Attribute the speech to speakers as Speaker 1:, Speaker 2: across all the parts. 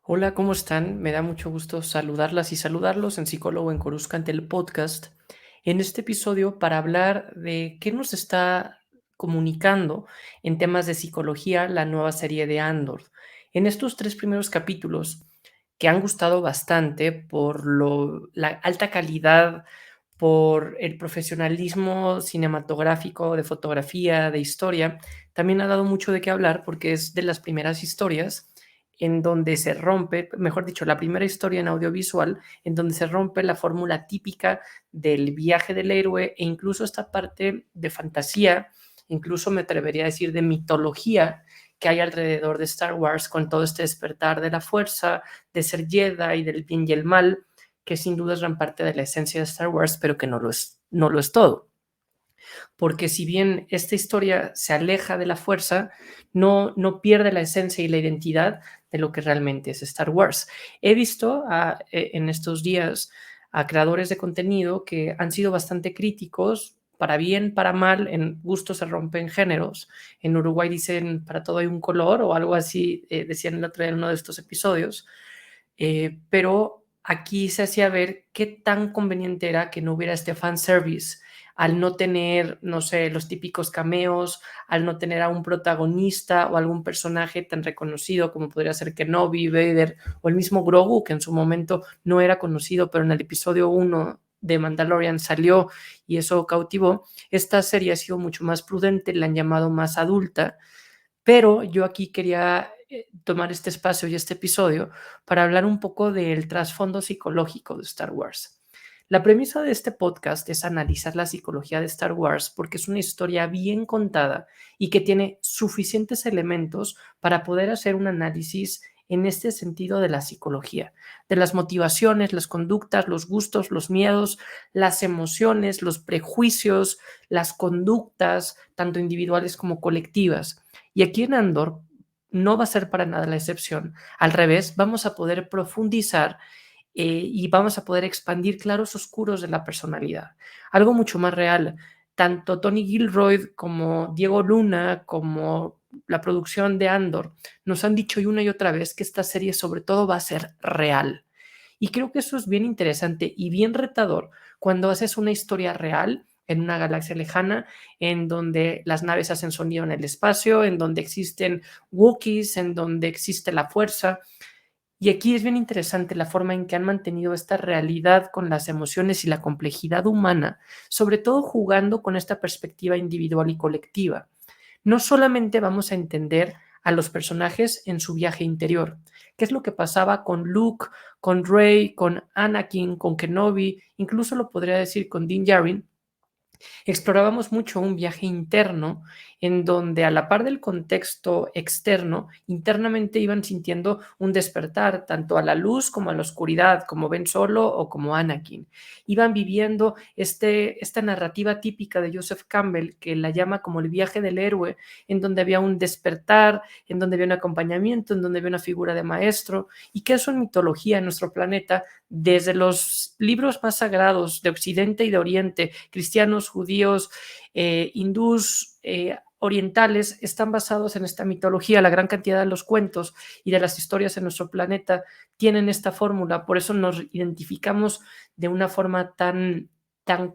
Speaker 1: Hola, ¿cómo están? Me da mucho gusto saludarlas y saludarlos en Psicólogo en Coruscant, el podcast. En este episodio para hablar de qué nos está comunicando en temas de psicología la nueva serie de Andor. En estos tres primeros capítulos, que han gustado bastante por la alta calidad, por el profesionalismo cinematográfico, de fotografía, de historia, también ha dado mucho de qué hablar porque es de las primeras historias en donde se rompe, mejor dicho, la primera historia en audiovisual, en donde se rompe la fórmula típica del viaje del héroe e incluso esta parte de fantasía, incluso me atrevería a decir de mitología que hay alrededor de Star Wars con todo este despertar de la fuerza, de ser Jedi y del bien y el mal, que sin duda es gran parte de la esencia de Star Wars, pero que no lo es todo, porque si bien esta historia se aleja de la fuerza, no pierde la esencia y la identidad de lo que realmente es Star Wars. He visto en estos días a creadores de contenido que han sido bastante críticos, para bien, para mal, en gusto se rompen géneros. En Uruguay dicen para todo hay un color o algo así, decían el otro día en uno de estos episodios, pero aquí se hacía ver qué tan conveniente era que no hubiera este fanservice al no tener, no sé, los típicos cameos, al no tener a un protagonista o algún personaje tan reconocido como podría ser Kenobi, Vader o el mismo Grogu, que en su momento no era conocido, pero en el episodio 1 de Mandalorian salió y eso cautivó. Esta serie ha sido mucho más prudente, la han llamado más adulta, pero yo aquí quería tomar este espacio y este episodio para hablar un poco del trasfondo psicológico de Star Wars. La premisa de este podcast es analizar la psicología de Star Wars porque es una historia bien contada y que tiene suficientes elementos para poder hacer un análisis en este sentido de la psicología, de las motivaciones, las conductas, los gustos, los miedos, las emociones, los prejuicios, las conductas, tanto individuales como colectivas. Y aquí en Andor no va a ser para nada la excepción. Al revés, vamos a poder profundizar y vamos a poder expandir claros oscuros de la personalidad. Algo mucho más real. Tanto Tony Gilroy como Diego Luna, como la producción de Andor, nos han dicho y una y otra vez que esta serie sobre todo va a ser real. Y creo que eso es bien interesante y bien retador cuando haces una historia real en una galaxia lejana, en donde las naves hacen sonido en el espacio, en donde existen Wookiees, en donde existe la fuerza. Y aquí es bien interesante la forma en que han mantenido esta realidad con las emociones y la complejidad humana, sobre todo jugando con esta perspectiva individual y colectiva. No solamente vamos a entender a los personajes en su viaje interior, qué es lo que pasaba con Luke, con Rey, con Anakin, con Kenobi, incluso lo podría decir con Din Djarin. Explorábamos mucho un viaje interno en donde a la par del contexto externo, internamente iban sintiendo un despertar tanto a la luz como a la oscuridad, como Ben Solo o como Anakin. Iban viviendo esta narrativa típica de Joseph Campbell que la llama como el viaje del héroe, en donde había un despertar, en donde había un acompañamiento, en donde había una figura de maestro, y que eso en mitología en nuestro planeta, desde los libros más sagrados de Occidente y de Oriente, cristianos, judíos, hindús, orientales, están basados en esta mitología. La gran cantidad de los cuentos y de las historias en nuestro planeta tienen esta fórmula, por eso nos identificamos de una forma tan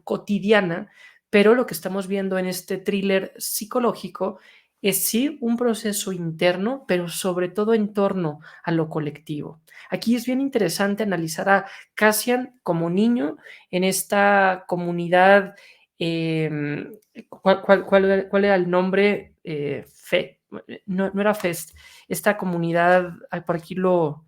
Speaker 1: cotidiana, pero lo que estamos viendo en este thriller psicológico es sí un proceso interno, pero sobre todo en torno a lo colectivo. Aquí es bien interesante analizar a Cassian como niño en esta comunidad. ¿Cuál era el nombre? No era Fest, esta comunidad, por aquí lo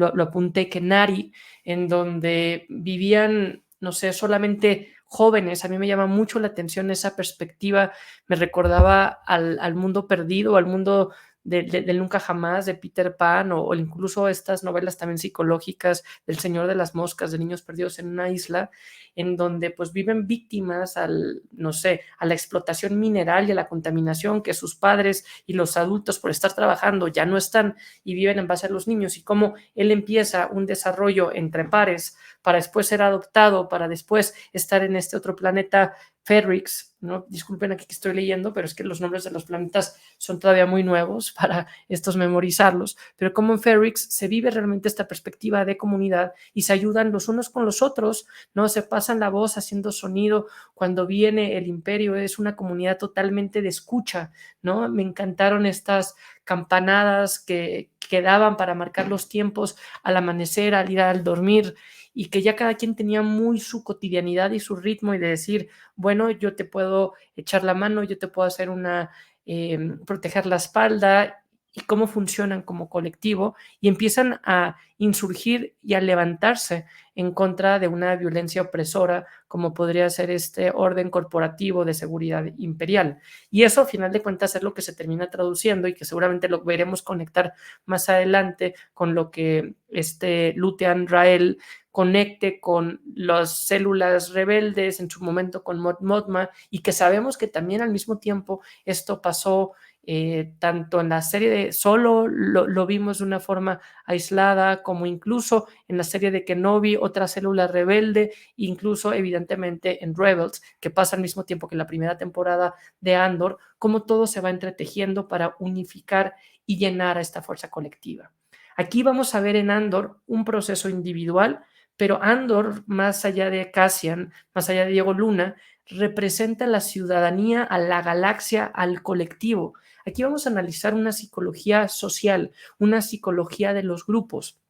Speaker 1: apunté, Kenari, en donde vivían, no sé, solamente jóvenes. A mí me llama mucho la atención esa perspectiva, me recordaba al mundo perdido, al mundo del nunca jamás de Peter Pan o incluso estas novelas también psicológicas del Señor de las Moscas, de niños perdidos en una isla, en donde pues viven víctimas no sé, a la explotación mineral y a la contaminación que sus padres y los adultos por estar trabajando ya no están y viven en base a los niños, y cómo él empieza un desarrollo entre pares para después ser adoptado, para después estar en este otro planeta Ferrix, ¿no? Disculpen aquí que estoy leyendo, pero es que los nombres de los planetas son todavía muy nuevos para estos memorizarlos, pero como en Ferrix se vive realmente esta perspectiva de comunidad y se ayudan los unos con los otros, ¿no? Se pasan la voz haciendo sonido. Cuando viene el imperio es una comunidad totalmente de escucha, ¿no? Me encantaron estas campanadas que daban para marcar los tiempos al amanecer, al ir al dormir, y que ya cada quien tenía muy su cotidianidad y su ritmo y de decir, bueno, yo te puedo echar la mano, yo te puedo hacer proteger la espalda, y cómo funcionan como colectivo y empiezan a insurgir y a levantarse en contra de una violencia opresora como podría ser este orden corporativo de seguridad imperial. Y eso, a final de cuentas, es lo que se termina traduciendo y que seguramente lo veremos conectar más adelante con lo que Luthean Rael conecte con las células rebeldes, en su momento con Mod Mothma, y que sabemos que también al mismo tiempo esto pasó tanto en la serie de Solo lo vimos de una forma aislada, como incluso en la serie de Kenobi, otra célula rebelde, incluso evidentemente en Rebels, que pasa al mismo tiempo que la primera temporada de Andor, cómo todo se va entretejiendo para unificar y llenar a esta fuerza colectiva. Aquí vamos a ver en Andor un proceso individual, pero Andor, más allá de Cassian, más allá de Diego Luna, representa la ciudadanía, a la galaxia, al colectivo. Aquí vamos a analizar una psicología social, una psicología de los grupos,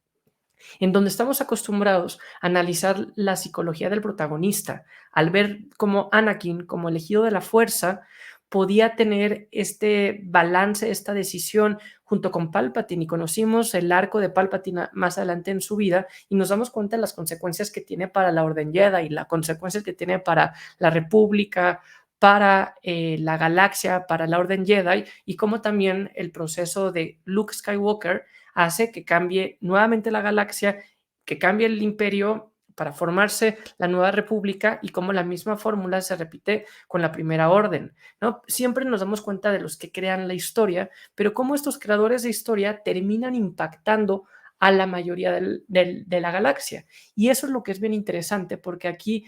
Speaker 1: en donde estamos acostumbrados a analizar la psicología del protagonista, al ver cómo Anakin, como elegido de la fuerza, podía tener este balance, esta decisión junto con Palpatine, y conocimos el arco de Palpatine más adelante en su vida y nos damos cuenta de las consecuencias que tiene para la Orden Jedi y las consecuencias que tiene para la República, para la galaxia, para la Orden Jedi, y cómo también el proceso de Luke Skywalker hace que cambie nuevamente la galaxia, que cambie el imperio para formarse la nueva república, y cómo la misma fórmula se repite con la primera orden, ¿no? Siempre nos damos cuenta de los que crean la historia, pero cómo estos creadores de historia terminan impactando a la mayoría de la galaxia. Y eso es lo que es bien interesante, porque aquí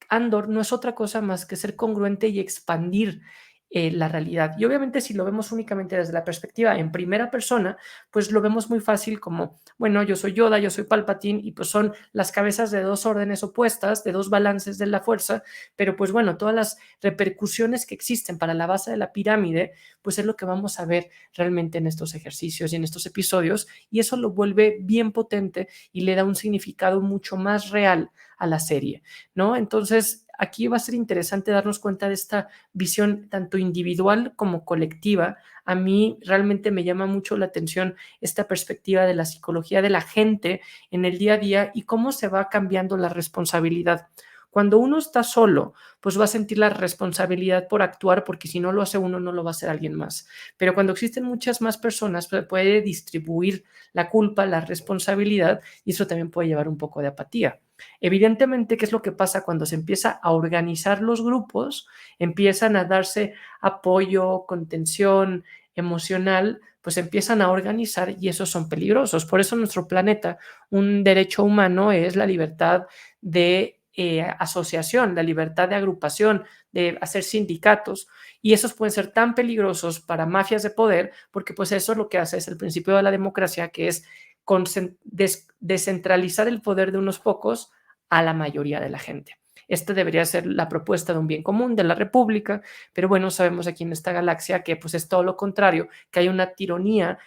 Speaker 1: Andor no es otra cosa más que ser congruente y expandir la realidad. Y obviamente si lo vemos únicamente desde la perspectiva en primera persona, pues lo vemos muy fácil como, bueno, yo soy Yoda, yo soy Palpatine, y pues son las cabezas de dos órdenes opuestas, de dos balances de la fuerza, pero pues bueno, todas las repercusiones que existen para la base de la pirámide, pues es lo que vamos a ver realmente en estos ejercicios y en estos episodios, y eso lo vuelve bien potente y le da un significado mucho más real a la serie, ¿no? Entonces, aquí va a ser interesante darnos cuenta de esta visión tanto individual como colectiva. A mí realmente me llama mucho la atención esta perspectiva de la psicología de la gente en el día a día y cómo se va cambiando la responsabilidad. Cuando uno está solo, pues va a sentir la responsabilidad por actuar, porque si no lo hace uno, no lo va a hacer alguien más. Pero cuando existen muchas más personas, pues puede distribuir la culpa, la responsabilidad, y eso también puede llevar un poco de apatía. Evidentemente, ¿qué es lo que pasa cuando se empieza a organizar los grupos? Empiezan a darse apoyo, contención emocional, pues empiezan a organizar, y esos son peligrosos. Por eso en nuestro planeta un derecho humano es la libertad de asociación, la libertad de agrupación, de hacer sindicatos, y esos pueden ser tan peligrosos para mafias de poder, porque pues eso es lo que hace, es el principio de la democracia, que es descentralizar el poder de unos pocos a la mayoría de la gente. Esta debería ser la propuesta de un bien común de la República, pero bueno, sabemos aquí en esta galaxia que pues es todo lo contrario, que hay una tiranía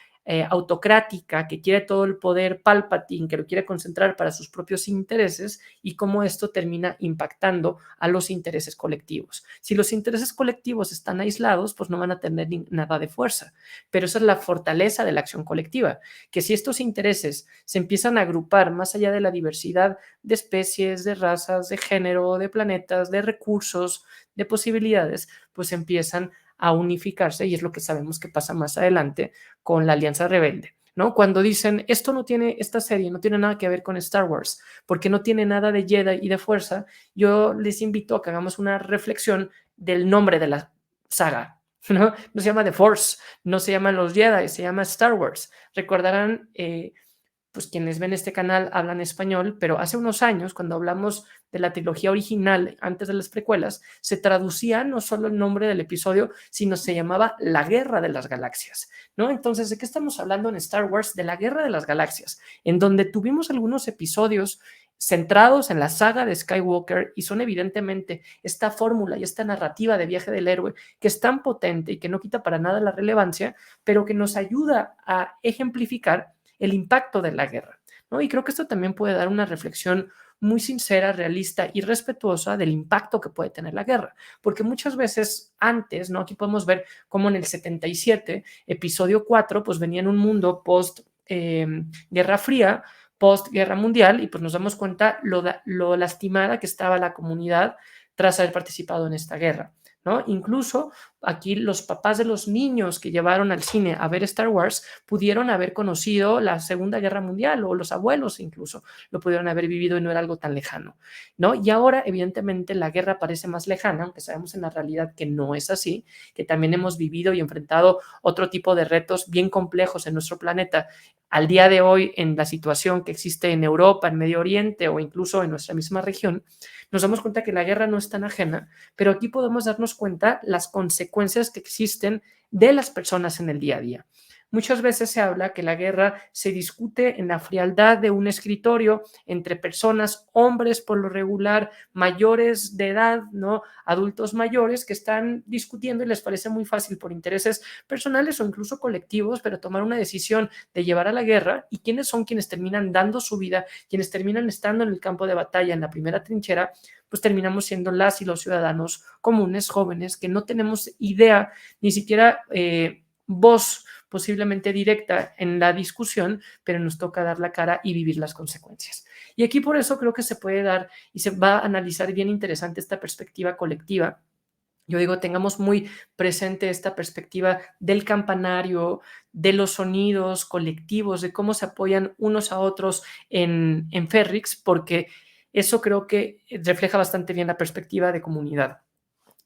Speaker 1: autocrática que quiere todo el poder, Palpatine, que lo quiere concentrar para sus propios intereses, y cómo esto termina impactando a los intereses colectivos. Si los intereses colectivos están aislados, pues no van a tener nada de fuerza, pero esa es la fortaleza de la acción colectiva, que si estos intereses se empiezan a agrupar más allá de la diversidad de especies, de razas, de género, de planetas, de recursos, de posibilidades, pues empiezan a unificarse, y es lo que sabemos que pasa más adelante con la Alianza Rebelde, ¿no? Cuando dicen, esta serie no tiene nada que ver con Star Wars, porque no tiene nada de Jedi y de fuerza, yo les invito a que hagamos una reflexión del nombre de la saga, ¿no? No se llama The Force, no se llaman los Jedi, se llama Star Wars. Recordarán pues quienes ven este canal hablan español, pero hace unos años, cuando hablamos de la trilogía original, antes de las precuelas, se traducía no solo el nombre del episodio, sino se llamaba La Guerra de las Galaxias, ¿no? Entonces, ¿de qué estamos hablando en Star Wars? De la Guerra de las Galaxias, en donde tuvimos algunos episodios centrados en la saga de Skywalker y son evidentemente esta fórmula y esta narrativa de viaje del héroe que es tan potente y que no quita para nada la relevancia, pero que nos ayuda a ejemplificar el impacto de la guerra, ¿no? Y creo que esto también puede dar una reflexión muy sincera, realista y respetuosa del impacto que puede tener la guerra, porque muchas veces antes, ¿no? Aquí podemos ver cómo en el 77, episodio 4, pues venía en un mundo post Guerra Fría, post Guerra Mundial, y pues nos damos cuenta lo lastimada que estaba la comunidad tras haber participado en esta guerra, ¿no? Incluso aquí los papás de los niños que llevaron al cine a ver Star Wars pudieron haber conocido la Segunda Guerra Mundial, o los abuelos incluso lo pudieron haber vivido y no era algo tan lejano, ¿no? Y ahora, evidentemente, la guerra parece más lejana, aunque sabemos en la realidad que no es así, que también hemos vivido y enfrentado otro tipo de retos bien complejos en nuestro planeta al día de hoy en la situación que existe en Europa, en Medio Oriente o incluso en nuestra misma región. Nos damos cuenta que la guerra no es tan ajena, pero aquí podemos darnos cuenta las consecuencias que existen de las personas en el día a día. Muchas veces se habla que la guerra se discute en la frialdad de un escritorio entre personas, hombres por lo regular, mayores de edad, ¿no? Adultos mayores que están discutiendo y les parece muy fácil por intereses personales o incluso colectivos, pero tomar una decisión de llevar a la guerra. ¿Y quiénes son quienes terminan dando su vida, quienes terminan estando en el campo de batalla, en la primera trinchera? Pues terminamos siendo las y los ciudadanos comunes, jóvenes, que no tenemos idea, ni siquiera voz posiblemente directa en la discusión, pero nos toca dar la cara y vivir las consecuencias. Y aquí por eso creo que se puede dar y se va a analizar bien interesante esta perspectiva colectiva. Yo digo, tengamos muy presente esta perspectiva del campanario, de los sonidos colectivos, de cómo se apoyan unos a otros en Ferrix, porque eso creo que refleja bastante bien la perspectiva de comunidad.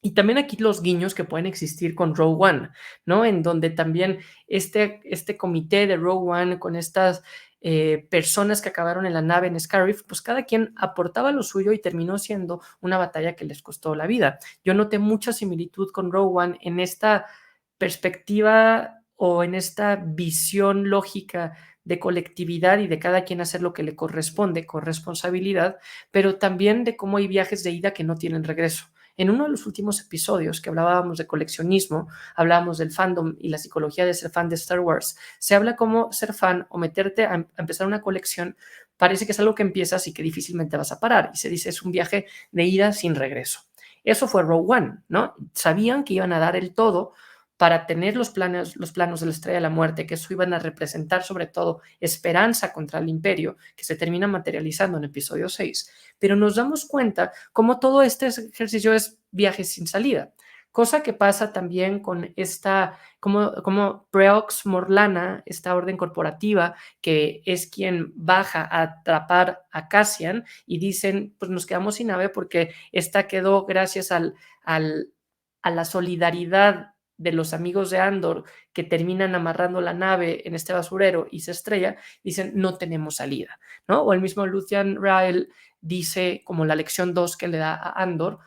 Speaker 1: Y también aquí los guiños que pueden existir con Rogue One, ¿no? En donde también este comité de Rogue One con estas personas que acabaron en la nave en Scarif, pues cada quien aportaba lo suyo y terminó siendo una batalla que les costó la vida. Yo noté mucha similitud con Rogue One en esta perspectiva o en esta visión lógica de colectividad y de cada quien hacer lo que le corresponde con responsabilidad, pero también de cómo hay viajes de ida que no tienen regreso. En uno de los últimos episodios que hablábamos de coleccionismo, hablábamos del fandom y la psicología de ser fan de Star Wars, se habla cómo ser fan o meterte a empezar una colección parece que es algo que empiezas y que difícilmente vas a parar. Y se dice es un viaje de ida sin regreso. Eso fue Rogue One, ¿no? Sabían que iban a dar el todo para tener los planos de la Estrella de la Muerte, que eso iban a representar sobre todo esperanza contra el imperio, que se termina materializando en episodio 6, pero nos damos cuenta cómo todo este ejercicio es viaje sin salida, cosa que pasa también con esta, como Preox Morlana, esta orden corporativa, que es quien baja a atrapar a Cassian y dicen, pues nos quedamos sin nave porque esta quedó gracias a la solidaridad de los amigos de Andor que terminan amarrando la nave en este basurero y se estrella, dicen no tenemos salida, ¿no? O el mismo Lucian Rael dice, como la lección 2 que le da a Andor,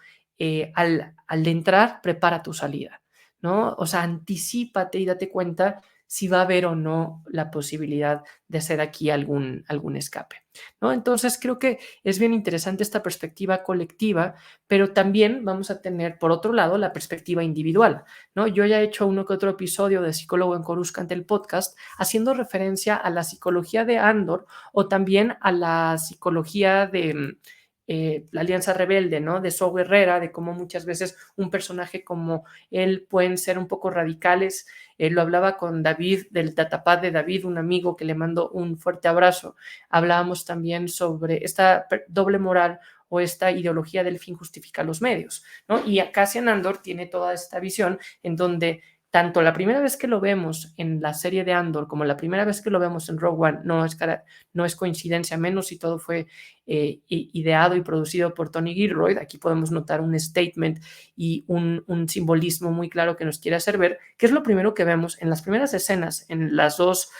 Speaker 1: al entrar, prepara tu salida, ¿no? O sea, anticípate y date cuenta si va a haber o no la posibilidad de hacer aquí algún escape, ¿no? Entonces creo que es bien interesante esta perspectiva colectiva, pero también vamos a tener, por otro lado, la perspectiva individual, ¿no? Yo ya he hecho uno que otro episodio de Psicólogo en Coruscant, el podcast, haciendo referencia a la psicología de Andor o también a la psicología de la Alianza Rebelde, ¿no? De Saw Gerrera, de cómo muchas veces un personaje como él pueden ser un poco radicales. Lo hablaba con David, del Datapad de David, un amigo que le mando un fuerte abrazo. Hablábamos también sobre esta doble moral o esta ideología del fin justifica los medios, ¿no? Y Cassian Andor tiene toda esta visión en donde tanto la primera vez que lo vemos en la serie de Andor como la primera vez que lo vemos en Rogue One no es coincidencia, menos si todo fue ideado y producido por Tony Gilroy. Aquí podemos notar un statement y un simbolismo muy claro que nos quiere hacer ver, que es lo primero que vemos en las primeras escenas, en las dos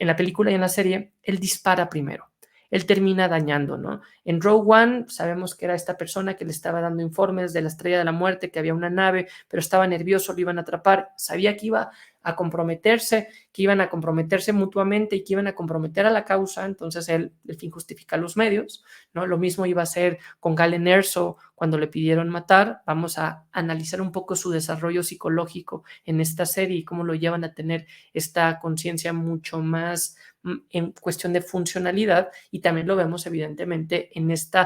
Speaker 1: en la película y en la serie, él dispara primero. Él termina dañando, ¿no? En Rogue One sabemos que era esta persona que le estaba dando informes de la Estrella de la Muerte, que había una nave, pero estaba nervioso, lo iban a atrapar, sabía que iba a comprometerse, que iban a comprometerse mutuamente y que iban a comprometer a la causa, entonces él, el fin justifica los medios, ¿no? Lo mismo iba a ser con Galen Erso cuando le pidieron matar. Vamos a analizar un poco su desarrollo psicológico en esta serie y cómo lo llevan a tener esta conciencia mucho más en cuestión de funcionalidad, y también lo vemos evidentemente en este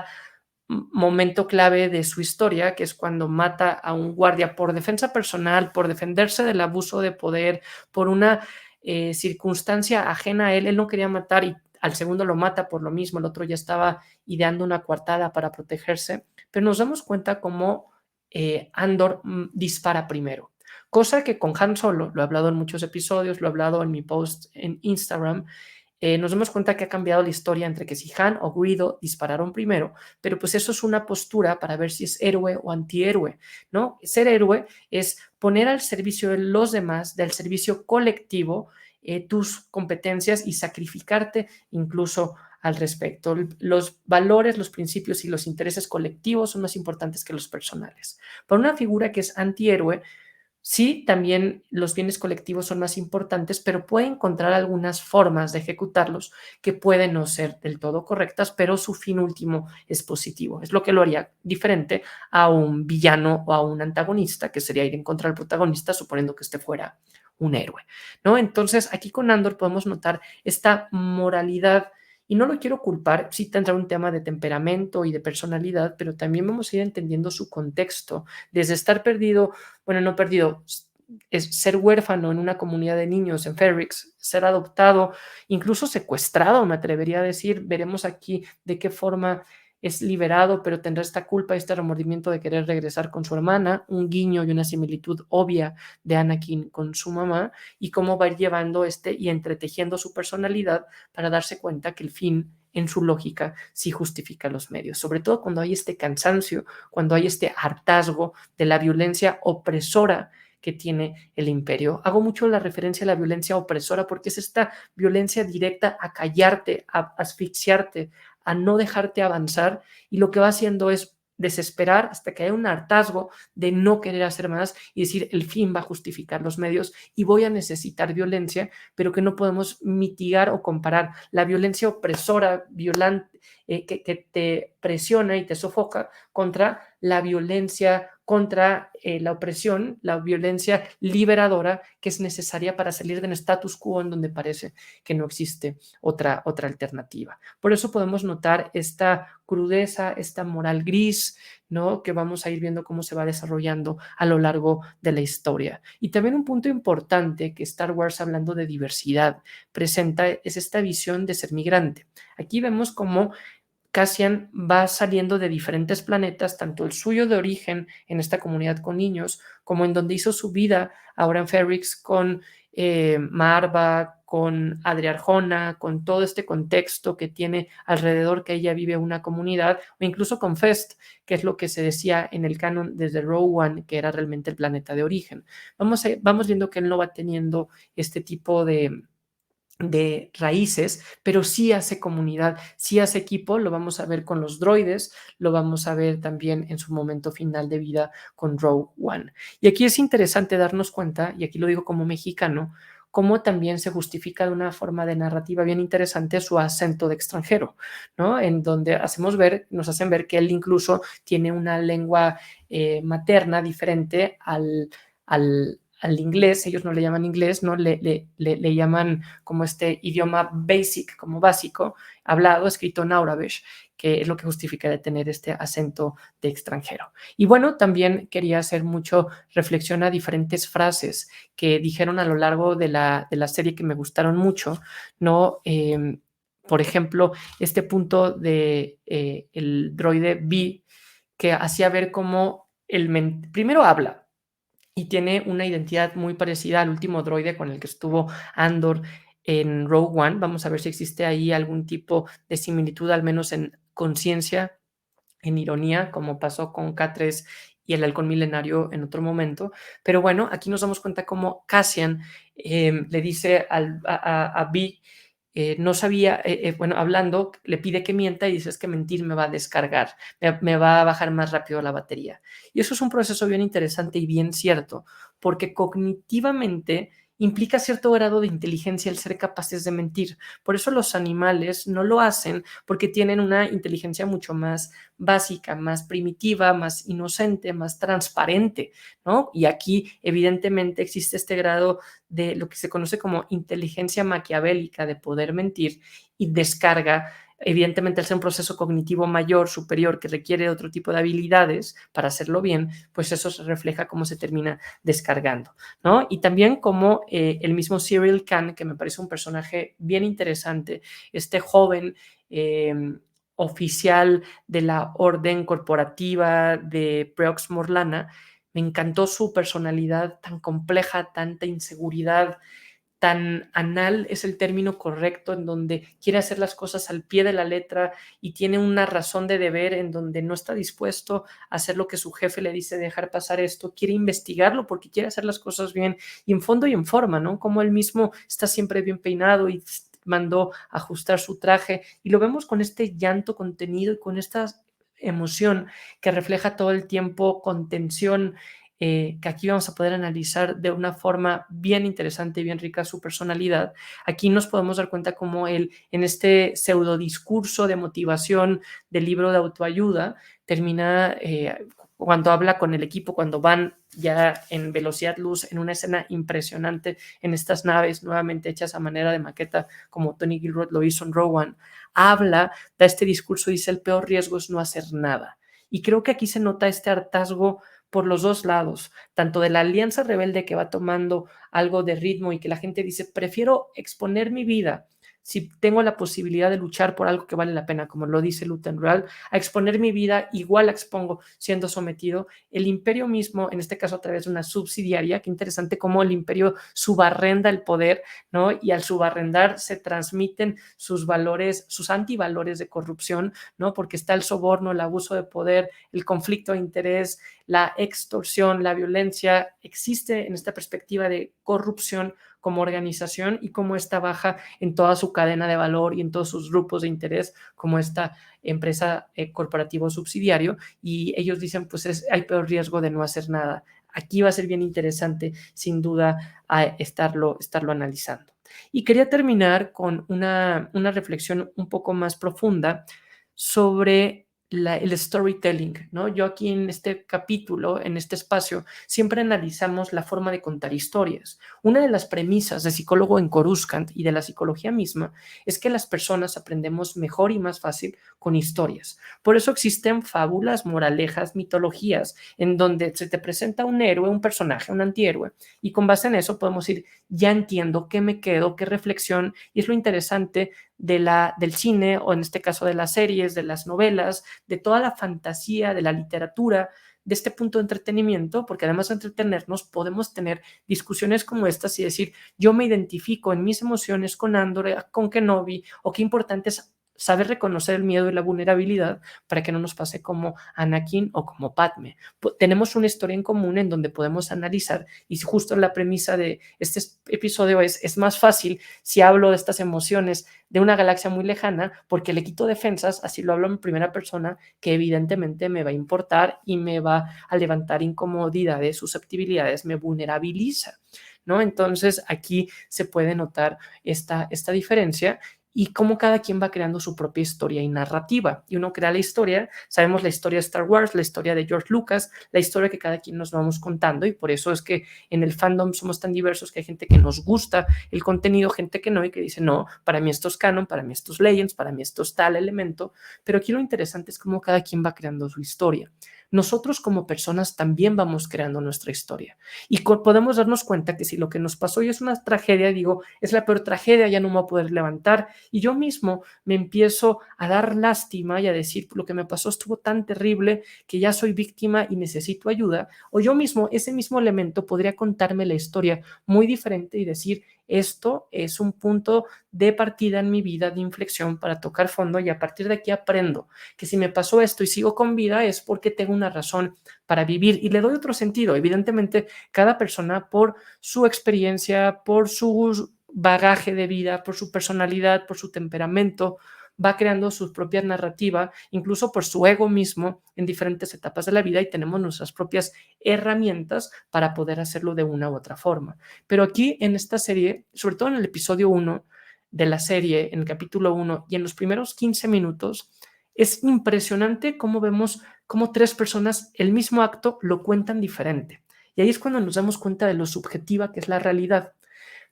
Speaker 1: momento clave de su historia, que es cuando mata a un guardia por defensa personal, por defenderse del abuso de poder, por una circunstancia ajena a él. Él no quería matar y al segundo lo mata por lo mismo, el otro ya estaba ideando una coartada para protegerse, pero nos damos cuenta cómo Andor dispara primero. Cosa que con Han Solo, lo he hablado en muchos episodios, lo he hablado en mi post en Instagram, nos damos cuenta que ha cambiado la historia entre que si Han o Greedo dispararon primero, pero pues eso es una postura para ver si es héroe o antihéroe, ¿no? Ser héroe es poner al servicio de los demás, del servicio colectivo, tus competencias y sacrificarte incluso al respecto. Los valores, los principios y los intereses colectivos son más importantes que los personales. Para una figura que es antihéroe, sí, también los bienes colectivos son más importantes, pero puede encontrar algunas formas de ejecutarlos que pueden no ser del todo correctas, pero su fin último es positivo. Es lo que lo haría diferente a un villano o a un antagonista, que sería ir en contra del protagonista, suponiendo que este fuera un héroe, ¿no? Entonces, aquí con Andor podemos notar esta moralidad, y no lo quiero culpar, sí tendrá un tema de temperamento y de personalidad, pero también vamos a ir entendiendo su contexto, desde estar perdido, bueno, no perdido, es ser huérfano en una comunidad de niños en Ferrix, ser adoptado, incluso secuestrado, me atrevería a decir. Veremos aquí de qué forma es liberado, pero tendrá esta culpa, este remordimiento de querer regresar con su hermana, un guiño y una similitud obvia de Anakin con su mamá, y cómo va a ir llevando y entretejiendo su personalidad para darse cuenta que el fin, en su lógica, sí justifica los medios, sobre todo cuando hay este cansancio, cuando hay este hartazgo de la violencia opresora que tiene el imperio. Hago mucho la referencia a la violencia opresora porque es esta violencia directa a callarte, a asfixiarte, a no dejarte avanzar, y lo que va haciendo es desesperar hasta que haya un hartazgo de no querer hacer más y decir el fin va a justificar los medios y voy a necesitar violencia, pero que no podemos mitigar o comparar la violencia opresora, violante, que te presiona y te sofoca, contra la violencia, contra la opresión, la violencia liberadora que es necesaria para salir de un status quo en donde parece que no existe otra alternativa. Por eso podemos notar esta crudeza, esta moral gris, ¿no? Que vamos a ir viendo cómo se va desarrollando a lo largo de la historia. Y también un punto importante que Star Wars, hablando de diversidad, presenta es esta visión de ser migrante. Aquí vemos cómo Cassian va saliendo de diferentes planetas, tanto el suyo de origen en esta comunidad con niños, como en donde hizo su vida ahora en Ferrix con Marva, con Adria Arjona, con todo este contexto que tiene alrededor, que ella vive una comunidad, o incluso con Fest, que es lo que se decía en el canon desde Rogue One, que era realmente el planeta de origen. Vamos viendo que él no va teniendo este tipo de raíces, pero sí hace comunidad, sí hace equipo. Lo vamos a ver con los droides, lo vamos a ver también en su momento final de vida con Rogue One. Y aquí es interesante darnos cuenta, y aquí lo digo como mexicano, cómo también se justifica de una forma de narrativa bien interesante su acento de extranjero, ¿no? En donde nos hacen ver que él incluso tiene una lengua materna diferente al inglés. Ellos no le llaman inglés, ¿no? Le llaman como este idioma basic, como básico, hablado, escrito en Aurabesh, que es lo que justifica de tener este acento de extranjero. Y bueno, también quería hacer mucho reflexión a diferentes frases que dijeron a lo largo de la serie que me gustaron mucho, ¿no? Por ejemplo, este punto de el droide B, que hacía ver cómo primero habla y tiene una identidad muy parecida al último droide con el que estuvo Andor en Rogue One. Vamos a ver si existe ahí algún tipo de similitud, al menos en conciencia, en ironía, como pasó con K3 y el halcón milenario en otro momento. Pero bueno, aquí nos damos cuenta cómo Cassian le dice a Vi no sabía, bueno, hablando, le pide que mienta y dice: "Es que mentir me va a descargar, me va a bajar más rápido la batería". Y eso es un proceso bien interesante y bien cierto, porque cognitivamente implica cierto grado de inteligencia el ser capaces de mentir. Por eso los animales no lo hacen, porque tienen una inteligencia mucho más básica, más primitiva, más inocente, más transparente, ¿no? Y aquí, evidentemente, existe este grado de lo que se conoce como inteligencia maquiavélica de poder mentir y descarga. Evidentemente, al ser un proceso cognitivo mayor, superior, que requiere otro tipo de habilidades para hacerlo bien, pues eso se refleja cómo se termina descargando, ¿no? Y también como el mismo Cyril Khan, que me parece un personaje bien interesante, este joven oficial de la orden corporativa de Preux Morlana, me encantó su personalidad tan compleja, tanta inseguridad, tan anal es el término correcto, en donde quiere hacer las cosas al pie de la letra y tiene una razón de deber en donde no está dispuesto a hacer lo que su jefe le dice, dejar pasar esto, quiere investigarlo porque quiere hacer las cosas bien y en fondo y en forma, ¿no? Como él mismo está siempre bien peinado y mandó ajustar su traje y lo vemos con este llanto contenido y con esta emoción que refleja todo el tiempo contención, que aquí vamos a poder analizar de una forma bien interesante y bien rica su personalidad. Aquí nos podemos dar cuenta cómo él, en este pseudo discurso de motivación del libro de autoayuda, termina cuando habla con el equipo, cuando van ya en velocidad luz, en una escena impresionante en estas naves nuevamente hechas a manera de maqueta, como Tony Gilroy lo hizo en Rowan, habla, da este discurso y dice: el peor riesgo es no hacer nada. Y creo que aquí se nota este hartazgo por los dos lados, tanto de la alianza rebelde que va tomando algo de ritmo y que la gente dice, prefiero exponer mi vida si tengo la posibilidad de luchar por algo que vale la pena, como lo dice Luten Rural, a exponer mi vida, igual la expongo siendo sometido. El imperio mismo, en este caso a través de una subsidiaria, qué interesante cómo el imperio subarrenda el poder, ¿no? Y al subarrendar se transmiten sus valores, sus antivalores de corrupción, ¿no? Porque está el soborno, el abuso de poder, el conflicto de interés, la extorsión, la violencia, existe en esta perspectiva de corrupción como organización y cómo esta baja en toda su cadena de valor y en todos sus grupos de interés, como esta empresa corporativo subsidiario, y ellos dicen, pues hay peor riesgo de no hacer nada. Aquí va a ser bien interesante, sin duda, estarlo analizando. Y quería terminar con una reflexión un poco más profunda sobre el storytelling, ¿no? Yo aquí en este capítulo, en este espacio, siempre analizamos la forma de contar historias. Una de las premisas de Psicólogo en Coruscant y de la psicología misma es que las personas aprendemos mejor y más fácil con historias. Por eso existen fábulas, moralejas, mitologías, en donde se te presenta un héroe, un personaje, un antihéroe, y con base en eso podemos ir, ya entiendo qué me quedo, qué reflexión, y es lo interesante del cine, o en este caso de las series, de las novelas, de toda la fantasía, de la literatura, de este punto de entretenimiento, porque además de entretenernos, podemos tener discusiones como estas y decir, yo me identifico en mis emociones con Andor, con Kenobi, o qué importante es saber reconocer el miedo y la vulnerabilidad para que no nos pase como Anakin o como Padme. Tenemos una historia en común en donde podemos analizar, y justo la premisa de este episodio es más fácil si hablo de estas emociones de una galaxia muy lejana, porque le quito defensas, así lo hablo en primera persona, que evidentemente me va a importar y me va a levantar incomodidades, susceptibilidades, me vulnerabiliza, ¿no? Entonces aquí se puede notar esta diferencia y cómo cada quien va creando su propia historia y narrativa. Y uno crea la historia, sabemos la historia de Star Wars, la historia de George Lucas, la historia que cada quien nos vamos contando, y por eso es que en el fandom somos tan diversos que hay gente que nos gusta el contenido, gente que no, y que dice, no, para mí esto es canon, para mí esto es Legends, para mí esto es tal elemento, pero aquí lo interesante es cómo cada quien va creando su historia. Nosotros como personas también vamos creando nuestra historia y podemos darnos cuenta que si lo que nos pasó hoy es una tragedia, digo, es la peor tragedia, ya no me voy a poder levantar, y yo mismo me empiezo a dar lástima y a decir, lo que me pasó estuvo tan terrible que ya soy víctima y necesito ayuda, o yo mismo, ese mismo elemento podría contarme la historia muy diferente y decir, esto es un punto de partida en mi vida, de inflexión para tocar fondo, y a partir de aquí aprendo que si me pasó esto y sigo con vida es porque tengo una razón para vivir y le doy otro sentido. Evidentemente, cada persona por su experiencia, por sus bagaje de vida, por su personalidad, por su temperamento, va creando su propia narrativa, incluso por su ego mismo en diferentes etapas de la vida y tenemos nuestras propias herramientas para poder hacerlo de una u otra forma. Pero aquí en esta serie, sobre todo en el episodio 1 de la serie, en el capítulo 1 y en los primeros 15 minutos, es impresionante cómo vemos cómo tres personas el mismo acto lo cuentan diferente. Y ahí es cuando nos damos cuenta de lo subjetiva que es la realidad.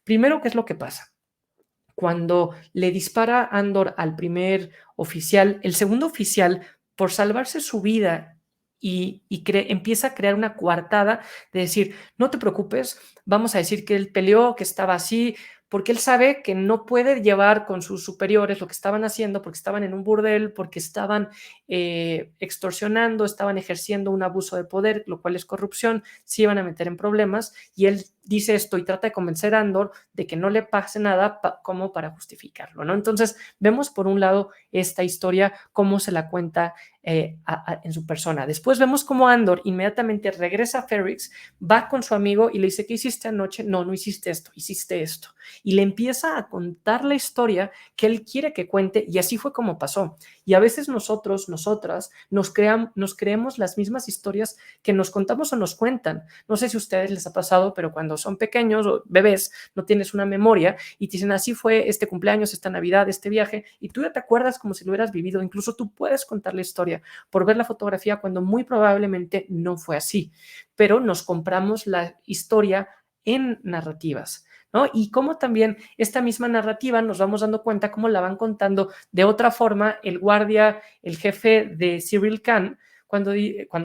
Speaker 1: Primero, ¿qué es lo que pasa? Cuando le dispara Andor al primer oficial, el segundo oficial, por salvarse su vida empieza a crear una coartada de decir, no te preocupes, vamos a decir que él peleó, que estaba así, porque él sabe que no puede llevar con sus superiores lo que estaban haciendo, porque estaban en un burdel, porque estaban extorsionando, estaban ejerciendo un abuso de poder, lo cual es corrupción, se iban a meter en problemas, y él dice esto y trata de convencer a Andor de que no le pase nada como para justificarlo, ¿no? Entonces vemos por un lado esta historia, cómo se la cuenta en su persona. Después vemos cómo Andor inmediatamente regresa a Ferrix, va con su amigo y le dice, ¿qué hiciste anoche? No, no hiciste esto, hiciste esto. Y le empieza a contar la historia que él quiere que cuente y así fue como pasó. Y a veces nosotros, nosotras, nos creemos las mismas historias que nos contamos o nos cuentan. No sé si a ustedes les ha pasado, pero cuando son pequeños o bebés, no tienes una memoria y te dicen, así fue este cumpleaños, esta Navidad, este viaje, y tú ya te acuerdas como si lo hubieras vivido. Incluso tú puedes contar la historia por ver la fotografía cuando muy probablemente no fue así, pero nos compramos la historia en narrativas, ¿no? Y cómo también esta misma narrativa nos vamos dando cuenta cómo la van contando de otra forma el guardia, el jefe de Cyril Khan, cuando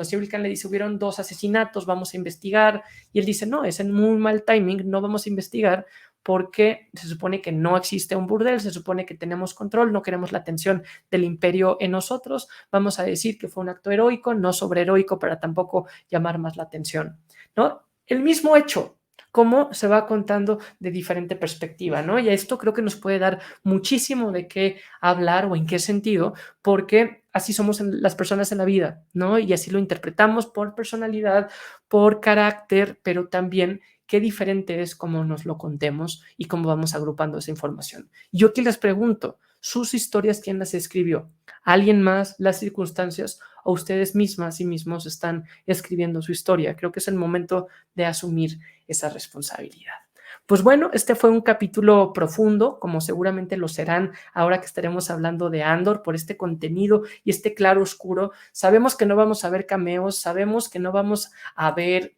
Speaker 1: Cyril Khan le dice, hubieron 2 asesinatos, vamos a investigar, y él dice, no, es en muy mal timing, no vamos a investigar, porque se supone que no existe un burdel, se supone que tenemos control, no queremos la atención del imperio en nosotros, vamos a decir que fue un acto heroico, no sobreheroico para tampoco llamar más la atención, ¿no? El mismo hecho, cómo se va contando de diferente perspectiva, ¿no? Y esto creo que nos puede dar muchísimo de qué hablar o en qué sentido, porque así somos las personas en la vida, ¿no? Y así lo interpretamos por personalidad, por carácter, pero también qué diferente es cómo nos lo contemos y cómo vamos agrupando esa información. Yo aquí les pregunto, ¿sus historias quién las escribió? ¿Alguien más, las circunstancias o ustedes mismas y mismos están escribiendo su historia? Creo que es el momento de asumir esa responsabilidad. Pues bueno, este fue un capítulo profundo, como seguramente lo serán ahora que estaremos hablando de Andor, por este contenido y este claro oscuro. Sabemos que no vamos a ver cameos, sabemos que no vamos a ver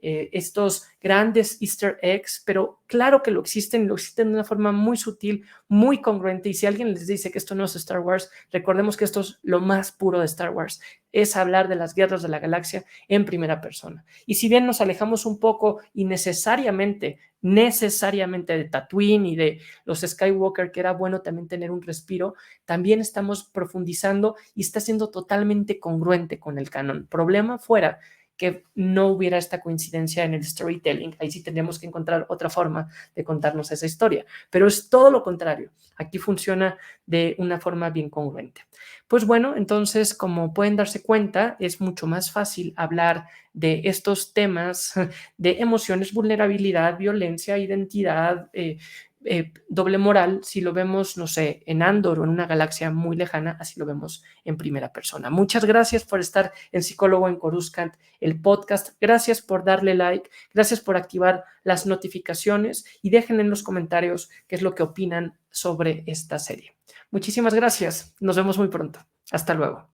Speaker 1: estos grandes easter eggs, pero claro que lo existen de una forma muy sutil, muy congruente, y si alguien les dice que esto no es Star Wars, recordemos que esto es lo más puro de Star Wars, es hablar de las guerras de la galaxia en primera persona. Y si bien nos alejamos un poco y necesariamente de Tatooine y de los Skywalker, que era bueno también tener un respiro, también estamos profundizando y está siendo totalmente congruente con el canon. Problema fuera que no hubiera esta coincidencia en el storytelling. Ahí sí tendríamos que encontrar otra forma de contarnos esa historia, pero es todo lo contrario. Aquí funciona de una forma bien congruente. Pues bueno, entonces, como pueden darse cuenta, es mucho más fácil hablar de estos temas de emociones, vulnerabilidad, violencia, identidad, doble moral, si lo vemos, no sé, en Andor o en una galaxia muy lejana, así lo vemos en primera persona. Muchas gracias por estar en Psicólogo en Coruscant, el podcast. Gracias por darle like, gracias por activar las notificaciones y dejen en los comentarios qué es lo que opinan sobre esta serie. Muchísimas gracias. Nos vemos muy pronto. Hasta luego.